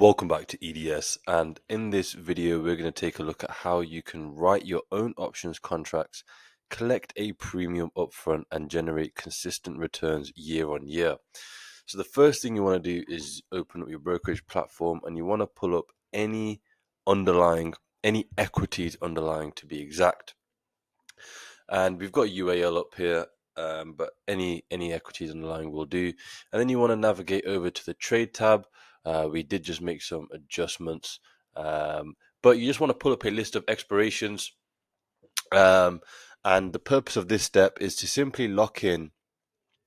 Welcome back to EDS, and in this video we're going to take a look at how you can write your own options contracts, collect a premium upfront, and generate consistent returns year on year. So the first thing you want to do is open up your brokerage platform, and you want to pull up any equities underlying to be exact. And we've got UAL up here, but any equities underlying will do. And then you want to navigate over to the trade tab. We did just make some adjustments, but you just want to pull up a list of expirations. And the purpose of this step is to simply lock in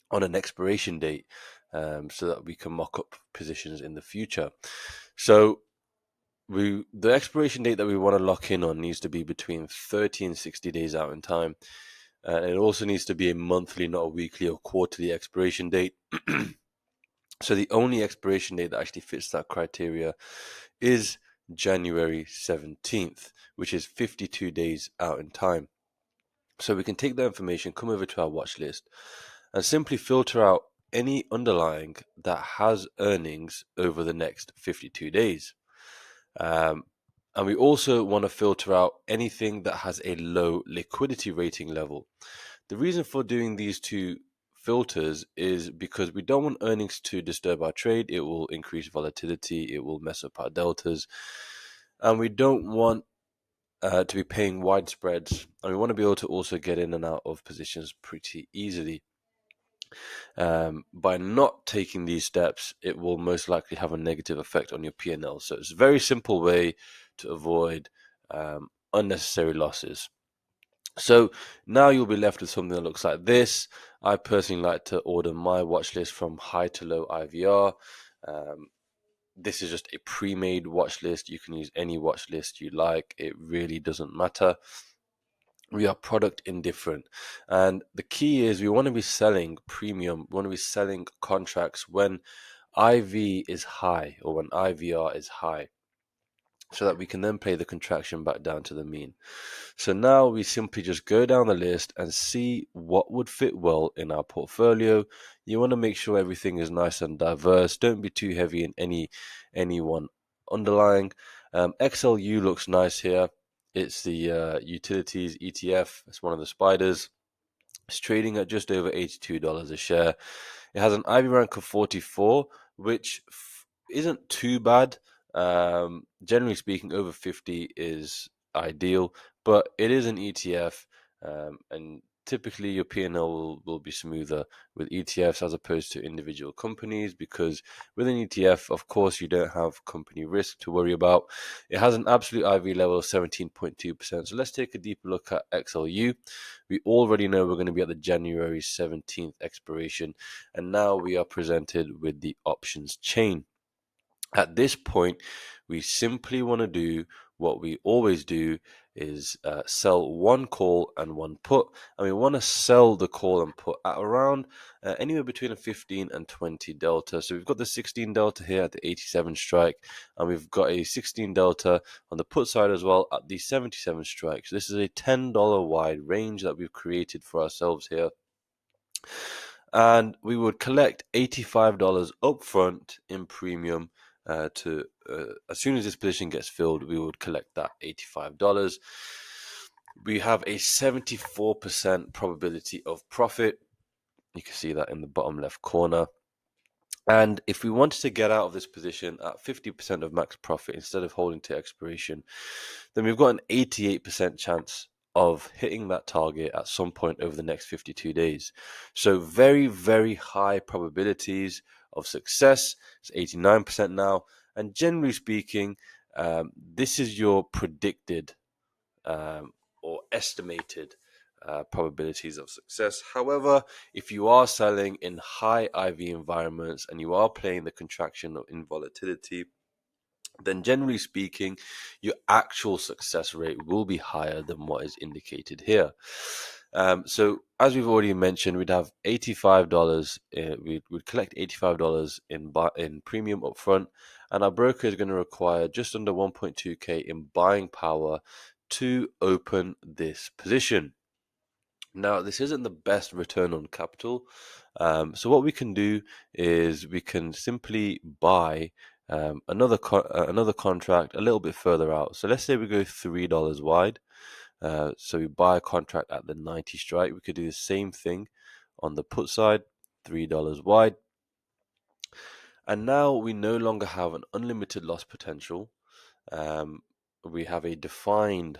on an expiration date, so that we can mock up positions in the future. So the expiration date that we want to lock in on needs to be between 30 and 60 days out in time. And it also needs to be a monthly, not a weekly or quarterly expiration date. So the only expiration date that actually fits that criteria is January 17th, which is 52 days out in time. So we can take that information, come over to our watch list, and simply filter out any underlying that has earnings over the next 52 days. And we also want to filter out anything that has a low liquidity rating level. The reason for doing these two filters is because we don't want earnings to disturb our trade. It will increase volatility, it will mess up our deltas, and we don't want to be paying wide spreads, and we want to be able to also get in and out of positions pretty easily. By not taking these steps, it will most likely have a negative effect on your P&L. So it's a very simple way to avoid unnecessary losses. So now you'll be left with something that looks like this. I personally like to order my watch list from high to low IVR. This is just a pre-made watch list. You can use any watch list you like. It really doesn't matter. We are product indifferent. And the key is we want to be selling premium, we want to be selling contracts when IV is high or when IVR is high, so that we can then play the contraction back down to the mean. So now we simply just go down the list and see what would fit well in our portfolio. You want to make sure everything is nice and diverse. Don't be too heavy in any one underlying. XLU looks nice here. It's the utilities ETF. It's one of the spiders. It's trading at just over $82 a share. It has an IV rank of 44, which isn't too bad. Generally speaking, over 50 is ideal, but it is an ETF, and typically your P&L will be smoother with ETFs as opposed to individual companies, because with an ETF, of course, you don't have company risk to worry about. It has an absolute IV level of 17.2%. So let's take a deeper look at XLU. We already know we're going to be at the January 17th expiration, and now we are presented with the options chain. At this point, we simply want to do what we always do, is sell one call and one put, and we want to sell the call and put at around anywhere between a 15 and 20 delta. So we've got the 16 delta here at the 87 strike, and we've got a 16 delta on the put side as well at the 77 strike. So this is a $10 wide range that we've created for ourselves here. And we would collect $85 upfront in premium. As soon as this position gets filled, we would collect that $85. We have a 74% probability of profit. You can see that in the bottom left corner. And if we wanted to get out of this position at 50% of max profit instead of holding to expiration, then we've got an 88% chance of hitting that target at some point over the next 52 days. So very, very high probabilities of success. It's 89% now. And generally speaking, this is your predicted or estimated probabilities of success. However, if you are selling in high IV environments and you are playing the contraction in volatility, then generally speaking, your actual success rate will be higher than what is indicated here. So as we've already mentioned, we'd have $85. We'd collect $85 in premium upfront, and our broker is going to require just under 1.2k in buying power to open this position. Now, this isn't the best return on capital. So what we can do is we can simply buy another contract a little bit further out. So let's say we go $3 wide. So we buy a contract at the 90 strike. We could do the same thing on the put side, $3 wide. And now we no longer have an unlimited loss potential. We have a defined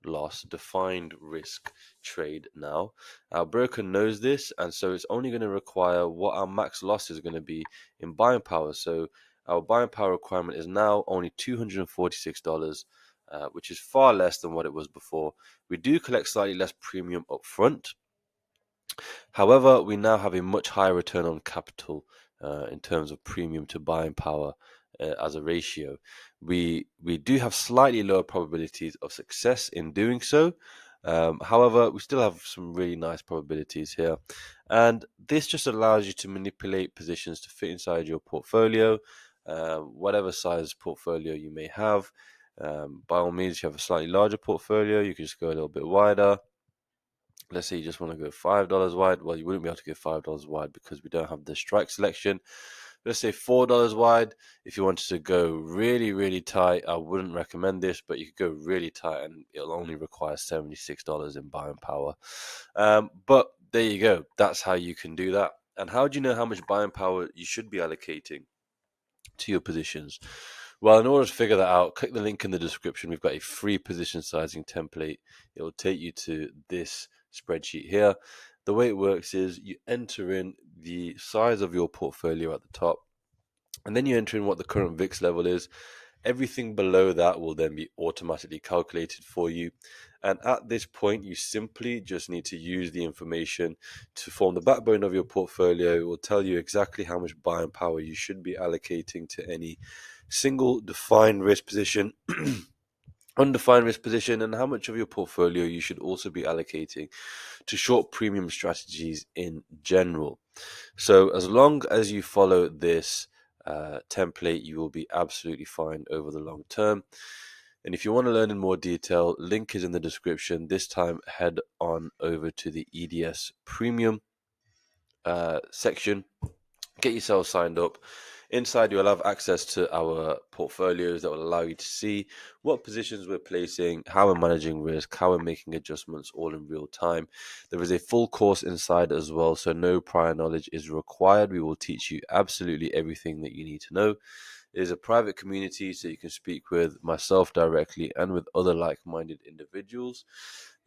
loss, defined risk trade now. Our broker knows this, and so it's only going to require what our max loss is going to be in buying power. So our buying power requirement is now only $246, which is far less than what it was before. We do collect slightly less premium up front. However, we now have a much higher return on capital in terms of premium to buying power as a ratio. We do have slightly lower probabilities of success in doing so. However, we still have some really nice probabilities here. And this just allows you to manipulate positions to fit inside your portfolio, whatever size portfolio you may have. By all means, if you have a slightly larger portfolio, you can just go a little bit wider. Let's say you just want to go $5 wide. Well, you wouldn't be able to go $5 wide because we don't have the strike selection. Let's say $4 wide. If you wanted to go really, really tight, I wouldn't recommend this, but you could go really tight and it'll only require $76 in buying power. But there you go. That's how you can do that. And how do you know how much buying power you should be allocating to your positions? Well, in order to figure that out, click the link in the description. We've got a free position sizing template. It will take you to this spreadsheet here. The way it works is you enter in the size of your portfolio at the top, and then you enter in what the current VIX level is. Everything below that will then be automatically calculated for you. And at this point, you simply just need to use the information to form the backbone of your portfolio. It will tell you exactly how much buying power you should be allocating to any single defined risk position, undefined risk position, and how much of your portfolio you should also be allocating to short premium strategies in general. So as long as you follow this template, you will be absolutely fine over the long term. And if you want to learn in more detail, link is in the description. This time, head on over to the EDS Premium section. Get yourself signed up. Inside, you'll have access to our portfolios that will allow you to see what positions we're placing, how we're managing risk, how we're making adjustments all in real time. There is a full course inside as well, so no prior knowledge is required. We will teach you absolutely everything that you need to know. It is a private community, so you can speak with myself directly and with other like-minded individuals.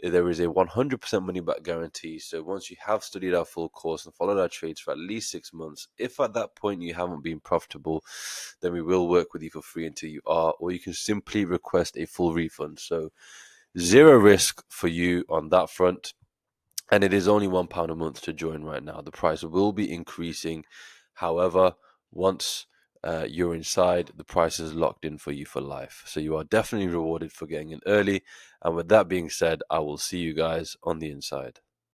There is a 100% money back guarantee. So once you have studied our full course and followed our trades for at least 6 months, if at that point you haven't been profitable, then we will work with you for free until you are, or you can simply request a full refund. So zero risk for you on that front. And it is only £1 a month to join right now. The price will be increasing. However, once you're inside, the price is locked in for you for life. So you are definitely rewarded for getting in early. And with that being said, I will see you guys on the inside.